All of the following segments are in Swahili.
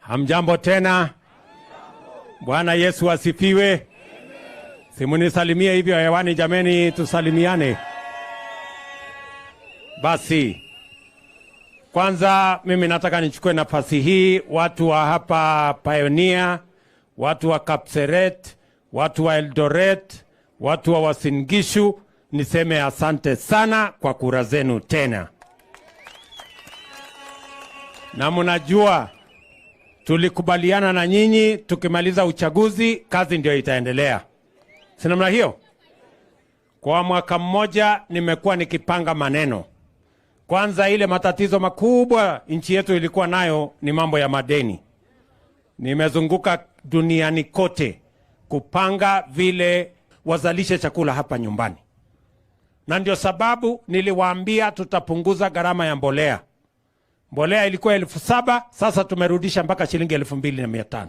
Hamjambo tena. Bwana Yesu asifiwe. Simunisalimie hivyo hewani jameni, tusalimiane. Basi kwanza mimi nataka nichukue nafasi hii, watu wa hapa Pioneer, watu wa Kapseret, watu wa Eldoret, watu wa Uasin Gishu, niseme asante sana kwa kura zenu tena. Na mnajua tulikubaliana na nyinyi tukimaliza uchaguzi kazi ndio itaendelea. Si namna hiyo? Kwa mwaka mmoja nimekuwa nikipanga maneno. Kwanza ile matatizo makubwa nchi yetu ilikuwa nayo ni mambo ya madeni. Nimezunguka duniani kote kupanga vile wazalishe chakula hapa nyumbani. Na ndio sababu niliwaambia tutapunguza gharama ya mbolea. Mbolea ilikuwa 7,000, sasa tumerudisha mpaka shilingi 2,500.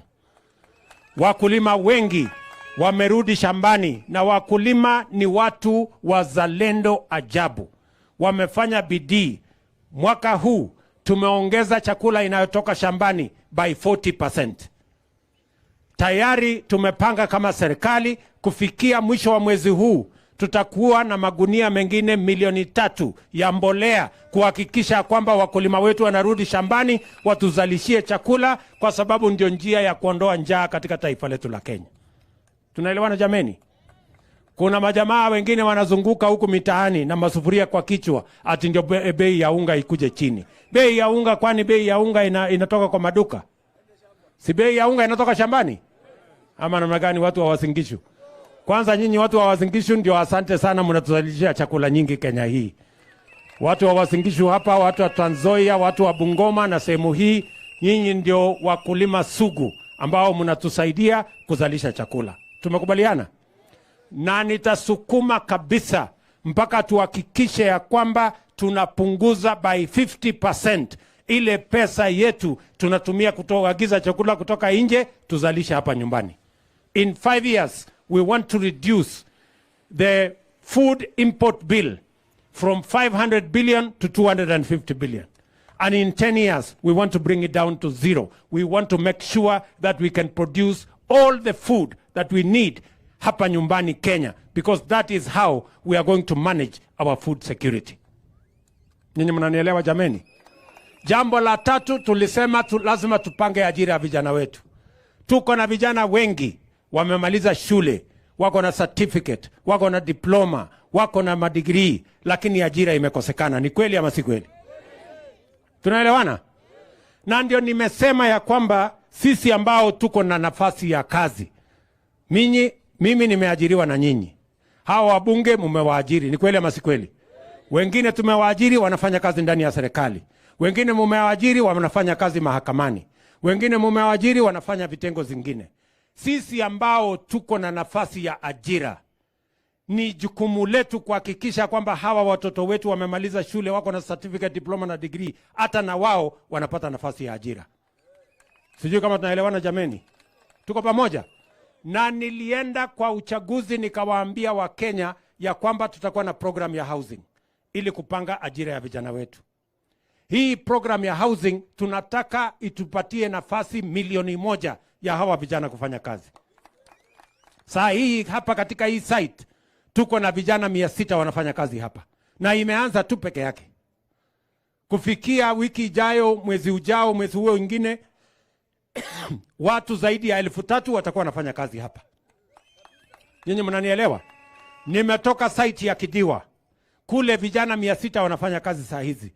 Wakulima wengi wamerudi shambani, na wakulima ni watu wazalendo ajabu. Wamefanya bidii. Mwaka huu tumeongeza chakula inayotoka shambani by 40%. Tayari tumepanga kama serikali kufikia mwisho wa mwezi huu tutakuwa na magunia mengine 3,000,000 ya mbolea kuhakikisha kwamba wakulima wetu wanarudi shambani watuzalishie chakula, kwa sababu ndio njia ya kuondoa njaa katika taifa letu la Kenya. Tunaelewana jameni? Kuna majamaa wengine wanazunguka huku mitaani na masufuria kwa kichwa ati ndio bei ya unga ikuje chini. Bei ya unga, kwani bei ya unga inatoka kwa maduka? Si bei ya unga inatoka shambani? Ama namna gani watu wa Uasin Gishu? Kwanza nyinyi watu wa Uasin Gishu ndio asante sana, mnatuzalishia chakula nyingi Kenya hii. Watu wa Uasin Gishu hapa, watu wa Trans Nzoia, watu wa Bungoma na sehemu hii, nyinyi ndio wakulima sugu ambao mnatusaidia kuzalisha chakula. Tumekubaliana? Na nitasukuma kabisa mpaka tuhakikishe ya kwamba tunapunguza by 50% ile pesa yetu tunatumia kutoagiza chakula kutoka nje tuzalisha hapa nyumbani. In 5 years we want to reduce the food import bill from 500 billion to 250 billion. And in 10 years, we want to bring it down to 0. We want to make sure that we can produce all the food that we need hapa nyumbani Kenya, because that is how we are going to manage our food security. Nyinyi mnanielewa jameni? Jambo la tatu tulisema lazima tupange ajira ya vijana wetu. Tuko na vijana wengi wamemaliza shule, wako na certificate, wako na diploma, wako na madigrii, lakini ajira imekosekana. Ni kweli ama si kweli? Tunaelewana? Na ndio nimesema ya kwamba sisi ambao tuko na nafasi ya kazi, mimi nimeajiriwa na nyinyi. Hawa wabunge mumewaajiri, ni kweli ama si kweli? Wengine tumewaajiri wanafanya kazi ndani ya serikali. Wengine mumewaajiri wanafanya kazi mahakamani. Wengine mumewaajiri wanafanya vitengo zingine. Sisi ambao tuko na nafasi ya ajira, ni jukumu letu kuhakikisha kwamba hawa watoto wetu wamemaliza shule, wako na certificate, diploma na degree, hata na wao wanapata nafasi ya ajira. Sijui kama tunaelewana jameni? Tuko pamoja? Na nilienda kwa uchaguzi nikawaambia wa Kenya ya kwamba tutakuwa na program ya housing ili kupanga ajira ya vijana wetu. Hii program ya housing tunataka itupatie nafasi 1,000,000 ya hawa vijana kufanya kazi. Saa hii hapa katika hii site tuko na vijana 600 wanafanya kazi hapa. Na imeanza tu peke yake. Kufikia wiki ijayo, mwezi ujao, mwezi huo mwingine watu zaidi ya 3,000 watakuwa wanafanya kazi hapa. Nyinyi mnanielewa? Nimetoka site ya Kidiwa. Kule vijana 600 wanafanya kazi saa hizi.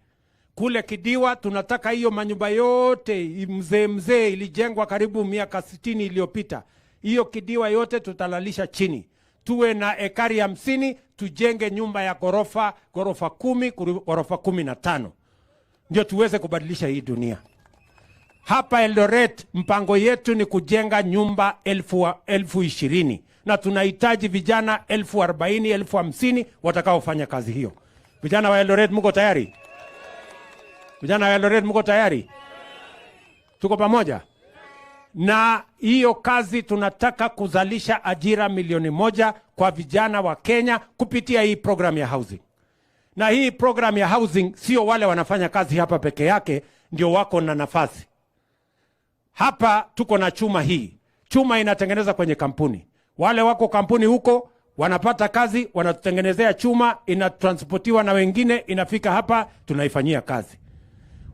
Kule Kidiwa tunataka hiyo manyumba yote mzee ilijengwa karibu miaka 60 iliyopita. Hiyo Kidiwa yote tutalalisha chini. Tuwe na ekari 50, tujenge nyumba ya ghorofa 10, ghorofa 15. Ndio tuweze kubadilisha hii dunia. Hapa Eldoret mpango yetu ni kujenga nyumba 20,000 na tunahitaji vijana 40,000, 50,000 watakaofanya kazi hiyo. Vijana wa Eldoret mko tayari? Vijana wa Eldoret mko tayari? Tuko pamoja? Na hiyo kazi tunataka kuzalisha ajira 1,000,000 kwa vijana wa Kenya kupitia hii program ya housing. Na hii program ya housing sio wale wanafanya kazi hapa peke yake ndio wako na nafasi. Hapa tuko na chuma hii. Chuma inatengeneza kwenye kampuni. Wale wako kampuni huko wanapata kazi, wanatutengenezea chuma, inatransportiwa na wengine, inafika hapa, tunaifanyia kazi.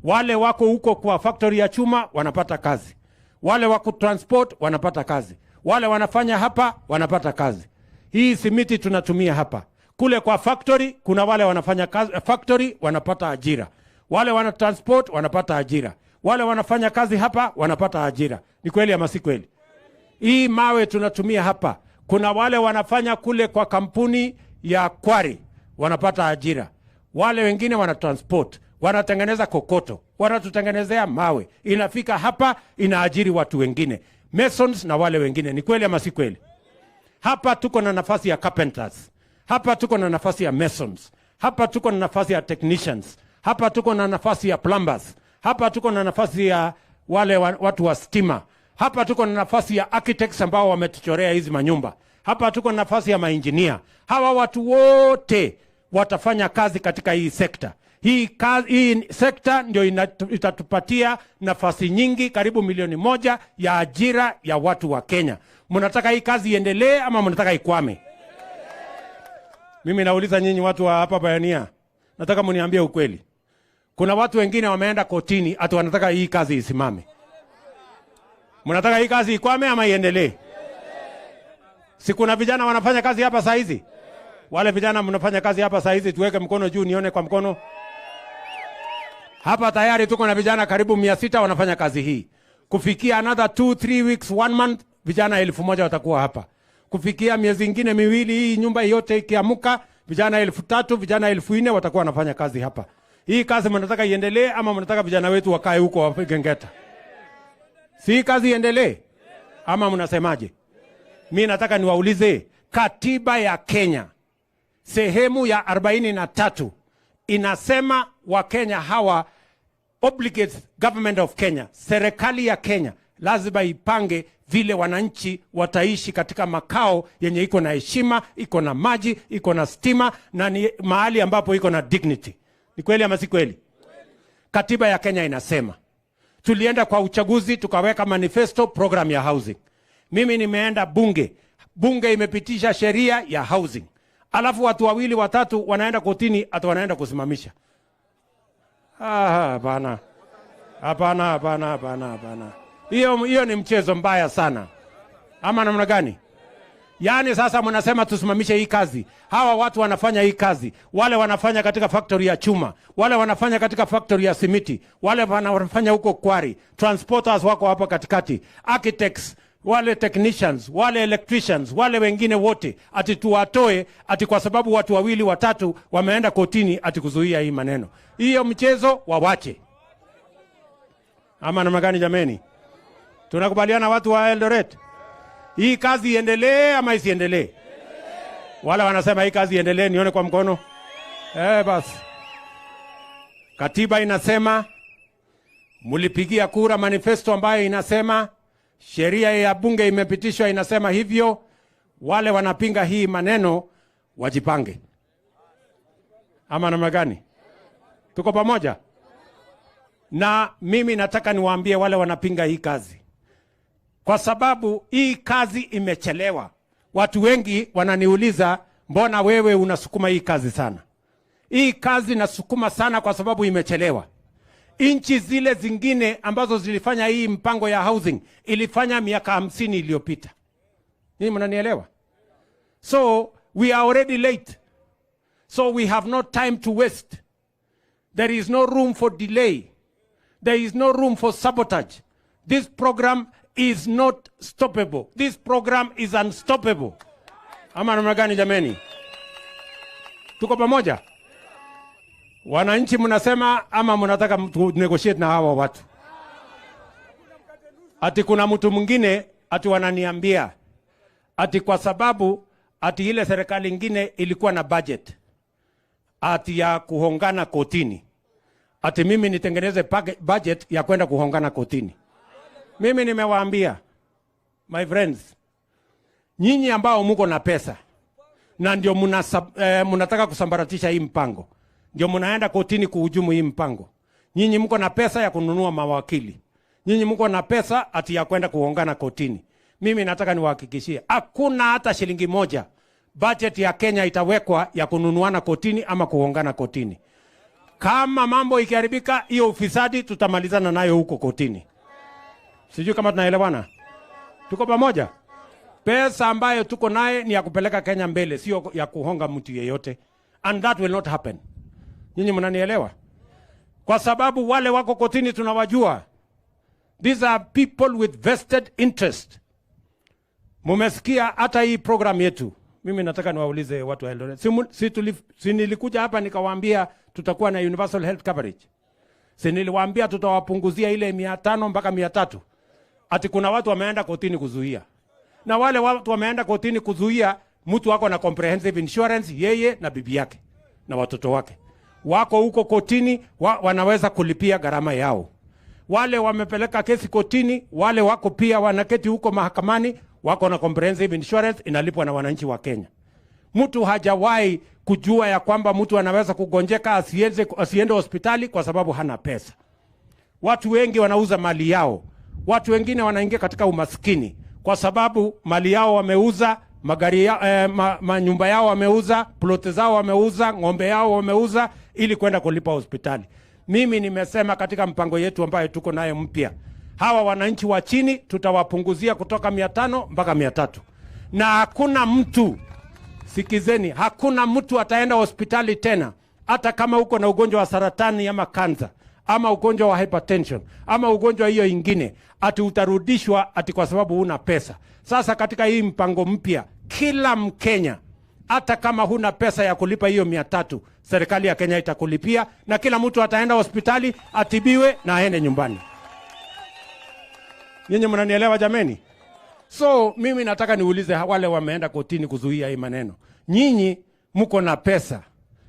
Wale wako huko kwa factory ya chuma wanapata kazi. Wale wako transport wanapata kazi. Wale wanafanya hapa wanapata kazi. Hii simiti tunatumia hapa. Kule kwa factory kuna wale wanafanya kazi, factory wanapata ajira. Wale wana transport wanapata ajira. Wale wanafanya kazi hapa wanapata ajira. Ni kweli ama si kweli? Hii mawe tunatumia hapa. Kuna wale wanafanya kule kwa kampuni ya Kwari wanapata ajira. Wale wengine wana transport, wanatengeneza kokoto, wanatutengenezea mawe. Inafika hapa inaajiri watu wengine. Masons na wale wengine. Ni kweli ama si kweli? Hapa tuko na nafasi ya carpenters. Hapa tuko na nafasi ya masons. Hapa tuko na nafasi ya technicians. Hapa tuko na nafasi ya plumbers. Hapa tuko na nafasi ya wale watu wa stima. Hapa tuko na nafasi ya architects ambao wametuchorea hizi manyumba. Hapa tuko na nafasi ya maengineer. Hawa watu wote watafanya kazi katika hii sekta. Hii sekta ndio itatupatia nafasi nyingi, karibu 1,000,000 ya ajira ya watu wa Kenya. Mnataka hii kazi iendelee ama mnataka ikwame? Mimi nauliza nyinyi watu wa hapa Pioneer, nataka mniambie ukweli. Kuna watu wengine wameenda kotini ati wanataka hii kazi isimame. Mnataka hii kazi ikwame ama iendelee? Si kuna vijana wanafanya kazi hapa saa hizi? Wale vijana mnafanya kazi hapa saa hizi, tuweke mkono juu nione kwa mkono. Hapa tayari tuko na vijana karibu 600 wanafanya kazi hii. Kufikia another 2-3 weeks, 1 month, vijana 1,000 watakuwa hapa. Kufikia miezi ingine miwili, hii nyumba yote ikiamuka, vijana 3,000, vijana 4,000 watakuwa wanafanya kazi hapa. Hii kazi mnataka iendelee ama mnataka vijana wetu wakae huko wapige ngeta? Si kazi iendelee ama mnasemaje? Mimi nataka niwaulize, katiba ya Kenya sehemu ya 43 inasema Wakenya hawa obligates government of Kenya, serikali ya Kenya lazima ipange vile wananchi wataishi katika makao yenye iko na heshima, iko na maji, iko na stima na ni mahali ambapo iko na dignity. Ni kweli ama si kweli? Katiba ya Kenya inasema. Tulienda kwa uchaguzi tukaweka manifesto program ya housing. Mimi nimeenda bunge. Bunge imepitisha sheria ya housing. Alafu watu 2 watatu wanaenda kotini ati wanaenda kusimamisha. Hapana. Hapana. Hiyo ni mchezo mbaya sana. Ama namna gani? Yaani sasa mnasema tusimamishe hii kazi. Hawa watu wanafanya hii kazi. Wale wanafanya katika factory ya chuma. Wale wanafanya katika factory ya simiti. Wale wanafanya huko Kwari. Transporters wako hapa katikati. Architects, wale technicians, wale electricians, wale wengine wote. Ati tuwatoe, ati kwa sababu watu 2 watatu wameenda kotini ati kuzuia hii maneno. Hiyo mchezo wawache. Ama namna gani jameni? Tunakubaliana watu wa Eldoret? Hii kazi iendelee ama isiendelee? Wala wanasema hii kazi iendelee, nione kwa mkono. Basi. Katiba inasema, mulipigia kura manifesto ambayo inasema, sheria ya bunge imepitishwa inasema hivyo, wale wanapinga hii maneno wajipange. Ama namna gani? Tuko pamoja? Na mimi nataka niwaambie wale wanapinga hii kazi. Kwa sababu hii kazi imechelewa. Watu wengi wananiuliza, mbona wewe unasukuma hii kazi sana? Hii kazi nasukuma sana kwa sababu imechelewa. Inchi zile zingine ambazo zilifanya hii mpango ya housing ilifanya miaka 50 iliyopita. Ninyi mnanielewa? So we are already late. So we have no time to waste. There is no room for delay. There is no room for sabotage. This program is not stoppable. This program is unstoppable. Ama namna gani jameni? Tuko pamoja? Wananchi mnasema ama mnataka negotiate na hawa watu? Ati kuna mtu mwingine ati wananiambia ati kwa sababu ati ile serikali nyingine ilikuwa na budget ati ya kuhongana kotini. Ati mimi nitengeneze budget ya kwenda kuhongana kotini. Mimi nimewaambia, my friends, nyinyi ambao mko na pesa na ndio mnataka kusambaratisha hii mpango, ndio mnaenda kotini kuhujumu hii mpango. Nyinyi mko na pesa ya kununua mawakili. Nyinyi mko na pesa ati ya kwenda kuongana kotini. Mimi nataka niwahakikishie, hakuna hata shilingi moja budget ya Kenya itawekwa ya kununuana kotini ama kuongana kotini. Kama mambo ikiharibika, hiyo ufisadi tutamalizana nayo huko kotini. Sijui kama tunaelewana. Tuko pamoja? Pesa ambayo tuko naye ni ya kupeleka Kenya mbele, sio ya kuhonga mtu yeyote. And that will not happen. Nyinyi mnanielewa? Kwa sababu wale wako kotini tunawajua. These are people with vested interest. Mumesikia hata hii program yetu. Mimi nataka niwaulize watu wa Eldoret. Si nilikuja hapa nikawaambia tutakuwa na universal health coverage. Si niliwaambia tutawapunguzia ile 500 mpaka 300. Ati kuna watu wameenda kotini kuzuia. Na wale watu wameenda kotini kuzuia, mtu wako na comprehensive insurance, yeye na bibi yake na watoto wake. Wako huko kotini, wanaweza kulipia gharama yao. Wale wamepeleka kesi kotini, wale wako pia wanaketi huko mahakamani, wako na comprehensive insurance, inalipwa na wananchi wa Kenya. Mtu hajawahi kujua ya kwamba mtu anaweza kugonjeka asiende hospitali kwa sababu hana pesa. Watu wengi wanauza mali yao. Watu wengine wanaingia katika umaskini kwa sababu mali yao wameuza, magari ya, manyumba yao wameuza, plote zao wameuza, ng'ombe yao wameuza ili kwenda kulipa hospitali. Mimi nimesema katika mpango yetu ambayo tuko naye mpya, hawa wananchi wa chini tutawapunguzia kutoka 500 mpaka 300. Na hakuna mtu, sikizeni, hakuna mtu ataenda hospitali tena hata kama uko na ugonjwa wa saratani ama kansa ama ugonjwa wa hypertension ama ugonjwa hiyo ingine, ati utarudishwa ati kwa sababu huna pesa. Sasa katika hii mpango mpya, kila Mkenya hata kama huna pesa ya kulipa hiyo 300, serikali ya Kenya itakulipia na kila mtu ataenda hospitali atibiwe na aende nyumbani. Nyinyi mnanielewa jameni? So mimi nataka niulize wale wameenda kotini kuzuia hii maneno. Nyinyi mko na pesa.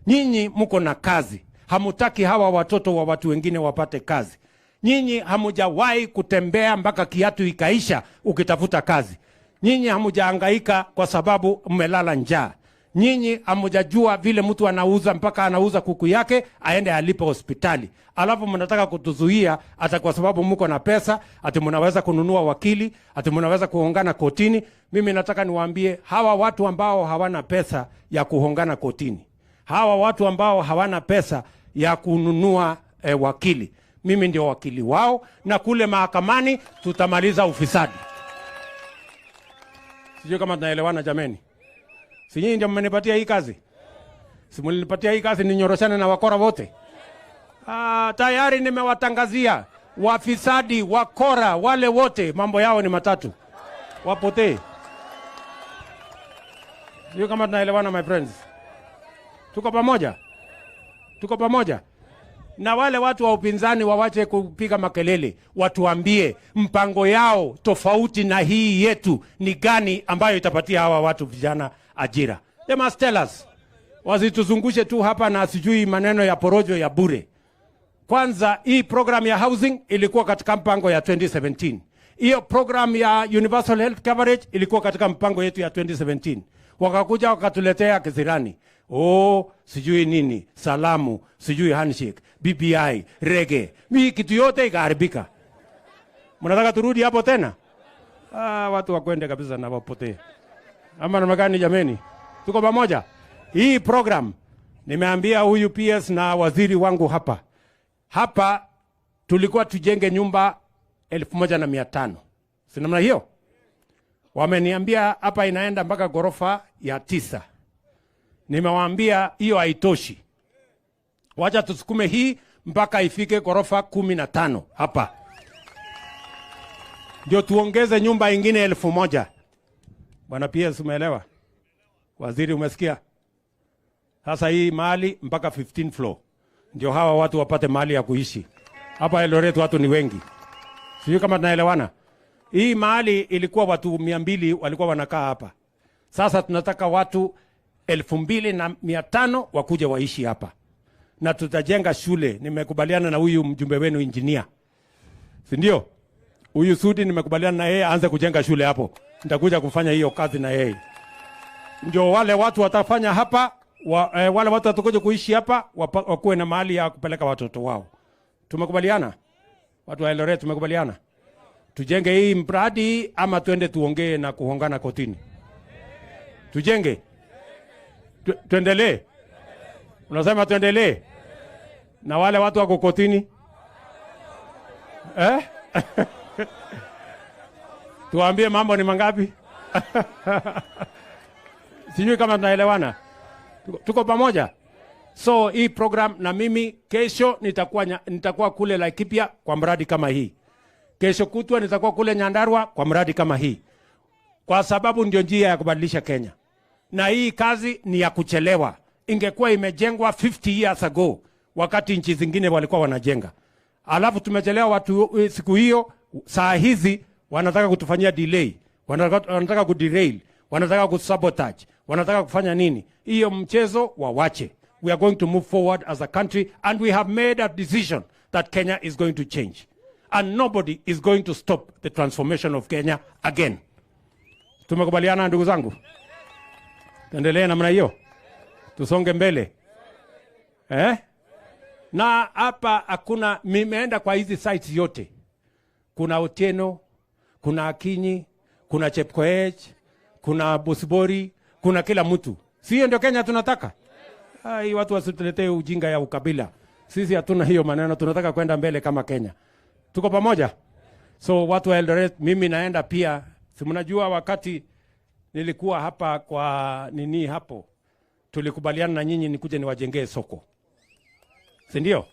Nyinyi mko na kazi. Hamutaki hawa watoto wa watu wengine wapate kazi. Nyinyi hamujawahi kutembea mpaka kiatu ikaisha ukitafuta kazi. Nyinyi hamujahangaika kwa sababu mmelala njaa. Nyinyi hamujajua vile mtu anauza mpaka anauza kuku yake aende alipe hospitali. Alafu mnataka kutuzuia hata kwa sababu mko na pesa, ati mnaweza kununua wakili, ati mnaweza kuhongana kotini. Mimi nataka niwaambie hawa watu ambao hawana pesa ya kuhongana kotini, hawa watu ambao hawana pesa ya kununua wakili, mimi ndio wakili wao, na kule mahakamani tutamaliza ufisadi. Sijui kama tunaelewana jameni. Si nyinyi ndio mmenipatia hii kazi? Si mlinipatia hii kazi ninyoroshane na wakora wote? Tayari nimewatangazia wafisadi, wakora, wale wote mambo yao ni matatu. Wapotee. Sijui kama tunaelewana my friends. Tuko pamoja? Tuko pamoja? Na wale watu wa upinzani wawache kupiga makelele, watuambie mpango yao tofauti na hii yetu ni gani ambayo itapatia hawa watu vijana ajira. They must tell us. Wasituzungushe tu hapa na sijui maneno ya porojo ya bure. Kwanza hii program ya housing ilikuwa katika mpango ya 2017. Hiyo program ya universal health coverage ilikuwa katika mpango yetu ya 2017. Wakakuja wakatuletea kisirani. Sijui nini, salamu, sijui handshake, BBI, rege. Mimi kitu yote ikaharibika. Mnataka turudi hapo tena? Watu wakwende kabisa na wapotee. Ama namna gani jameni? Tuko pamoja? Hii program nimeambia huyu PS na waziri wangu hapa. Hapa tulikuwa tujenge nyumba 1500. Si namna hiyo? Wameniambia hapa inaenda mpaka ghorofa ya 9. Nimewaambia hiyo haitoshi. Wacha tusukume hii mpaka ifike ghorofa 15 hapa. Ndio tuongeze nyumba ingine 1000. Bwana PS umeelewa? Waziri umesikia? Sasa hii mahali mpaka 15 floor. Ndio hawa watu wapate mahali ya kuishi. Hapa Eldoret watu ni wengi. Sijui kama tunaelewana. Hii mahali ilikuwa watu 200 walikuwa wanakaa hapa. Sasa tunataka watu 2500 wakuje waishi hapa. Na tutajenga shule. Nimekubaliana na huyu mjumbe wenu engineer. Si ndio? Huyu Sudi nimekubaliana na yeye aanze kujenga shule hapo. Nitakuja kufanya hiyo kazi na yeye. Ndio wale watu watafanya hapa, wale watu watakuja kuishi hapa, wakuwe na mahali ya kupeleka watoto wao. Tumekubaliana? Watu wa Eldoret tumekubaliana? Tujenge hii mradi ama tuende tuongee na kuhongana kotini? Tujenge? Tuendelee? Unasema tuendelee? Na wale watu wako kotini? Tuambie mambo ni mangapi? Sijui kama tunaelewana. Tuko pamoja? So hii program na mimi kesho nitakuwa kule Laikipia kwa mradi kama hii. Kesho kutwa nitakuwa kule Nyandarua kwa mradi kama hii. Kwa sababu ndio njia ya kubadilisha Kenya. Na hii kazi ni ya kuchelewa. Ingekuwa imejengwa 50 years ago wakati nchi zingine walikuwa wanajenga. Alafu tumechelewa watu siku hiyo, saa hizi wanataka kutufanyia delay. Wanataka kuderail, wanataka kusabotage, wanataka kufanya nini? Hiyo mchezo wawache. We are going to move forward as a country and we have made a decision that Kenya is going to change. And nobody is going to stop the transformation of Kenya again. Tumekubaliana ndugu zangu? Tuendelee namna hiyo. Tusonge mbele. Na hapa hakuna, nimeenda kwa hizi sites yote. Kuna Otieno, kuna Akinyi, kuna Chepkoech, kuna Bosibori, kuna kila mtu. Sio ndio Kenya tunataka? Hii watu wasituletee ujinga ya ukabila. Sisi hatuna hiyo maneno, tunataka kwenda mbele kama Kenya. Tuko pamoja? So watu wa Eldoret, mimi naenda pia. Si mnajua wakati nilikuwa hapa kwa nini hapo, tulikubaliana na nyinyi nikuje niwajengee soko. Si ndio?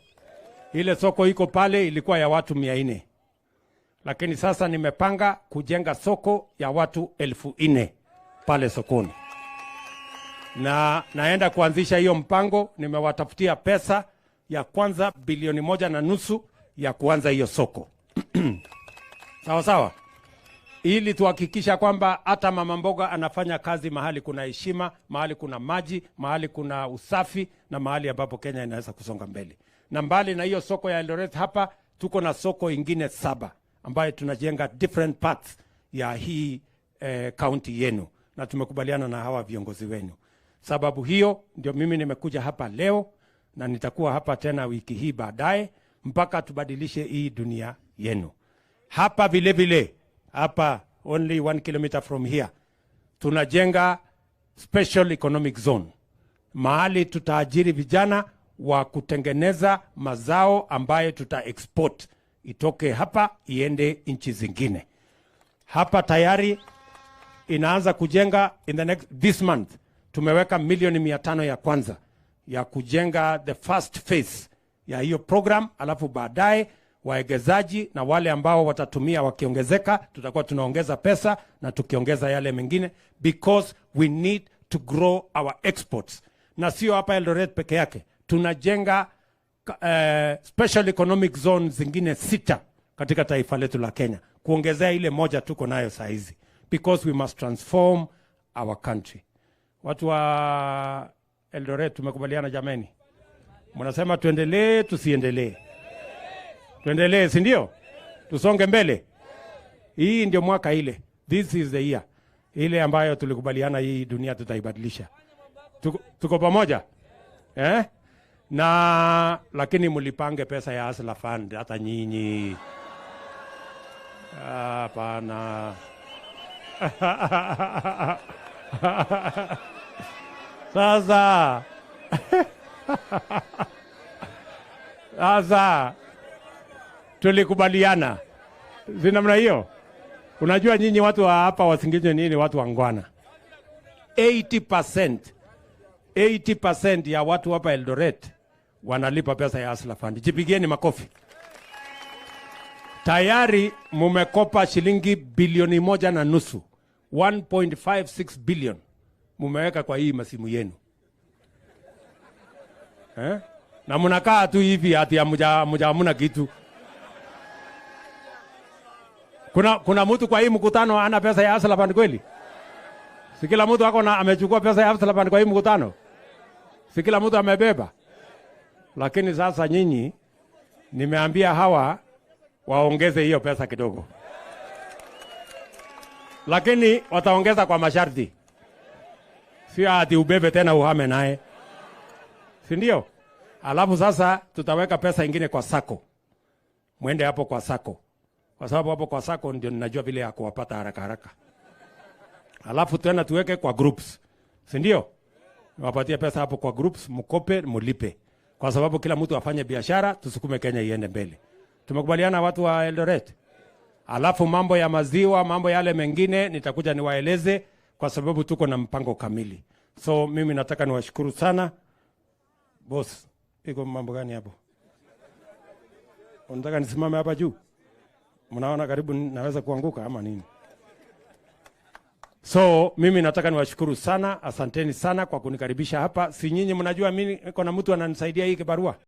Ile soko iko pale ilikuwa ya watu 400. Lakini sasa nimepanga kujenga soko ya watu 4,000 pale sokoni. Na naenda kuanzisha hiyo mpango, nimewatafutia pesa ya kwanza 1.5 bilioni ya kuanza hiyo soko. Sawa sawa. Ili tuhakikisha kwamba hata mama mboga anafanya kazi mahali kuna heshima, mahali kuna maji, mahali kuna usafi na mahali ambapo Kenya inaweza kusonga mbele. Na mbali na hiyo soko ya Eldoret hapa, tuko na soko ingine 7 ambayo tunajenga different parts ya hii county yenu. Na tumekubaliana na hawa viongozi wenu. Sababu hiyo ndio mimi nimekuja hapa leo na nitakuwa hapa tena wiki hii baadaye mpaka tubadilishe hii dunia yenu. Hapa vile vile, hapa only 1 kilometer from here, tunajenga special economic zone. Mahali tutaajiri vijana wa kutengeneza mazao ambayo tuta export. Itoke hapa iende nchi zingine. Hapa tayari inaanza kujenga this month. Tumeweka 1,500,000 ya kwanza ya kujenga the first phase ya hiyo program, alafu baadaye waegezaji na wale ambao watatumia wakiongezeka, tutakuwa tunaongeza pesa na tukiongeza yale mengine, because we need to grow our exports. Na sio hapa Eldoret peke yake, tunajenga special economic zone zingine 6 katika taifa letu la Kenya, kuongezea ile moja tuko nayo saa hizi, because we must transform our country. Watu wa Eldoret tumekubaliana jameni? Mnasema tuendelee tusiendelee? Tuendelee, si ndio? Tusonge mbele. Hii ndio mwaka ile. This is the year. Ile ambayo tulikubaliana hii dunia tutaibadilisha. Tuko pamoja? Na lakini mlipange pesa ya Hustler Fund hata nyinyi. Hapana. Sasa tulikubaliana namna hiyo. Unajua nyinyi watu wa hapa Wasingishu nini, watu wangwana. 80% ya watu hapa Eldoret wanalipa pesa ya Hustler Fund. Jipigieni makofi. Tayari mumekopa shilingi 1.5 bilioni 1.56 billion mumeweka kwa hii masimu yenu. Na mnakaa tu hivi ati hamna kitu. Kuna mtu kwa hii mkutano ana pesa ya Hustler Fund kweli? Si kila mtu wako na amechukua pesa ya Hustler Fund kwa hii mkutano? Si kila mtu amebeba? Lakini sasa nyinyi nimeambia hawa waongeze hiyo pesa kidogo. Lakini wataongeza kwa masharti. Sio ati ubebe tena uhame naye. Si ndio? Alafu sasa tutaweka pesa ingine kwa sako. Mwende hapo kwa sako. kwa sababu hapo kwa sako ndio ninajua vile ya kuwapata haraka haraka. Alafu tena tuweke kwa groups, si ndio? Wapatie pesa hapo kwa groups, mkope, mulipe, kwa sababu kila mtu afanye biashara, tusukume Kenya iende mbele. Tumekubaliana watu wa Eldoret? Alafu mambo ya maziwa, mambo yale mengine nitakuja niwaeleze, kwa sababu tuko na mpango kamili. So mimi nataka niwashukuru sana. Boss, iko mambo gani hapo? Unataka nisimame hapa juu? Mnaona karibu naweza kuanguka ama nini? So mimi nataka niwashukuru sana, asanteni sana kwa kunikaribisha hapa. Si nyinyi mnajua mimi niko na mtu ananisaidia hii kibarua?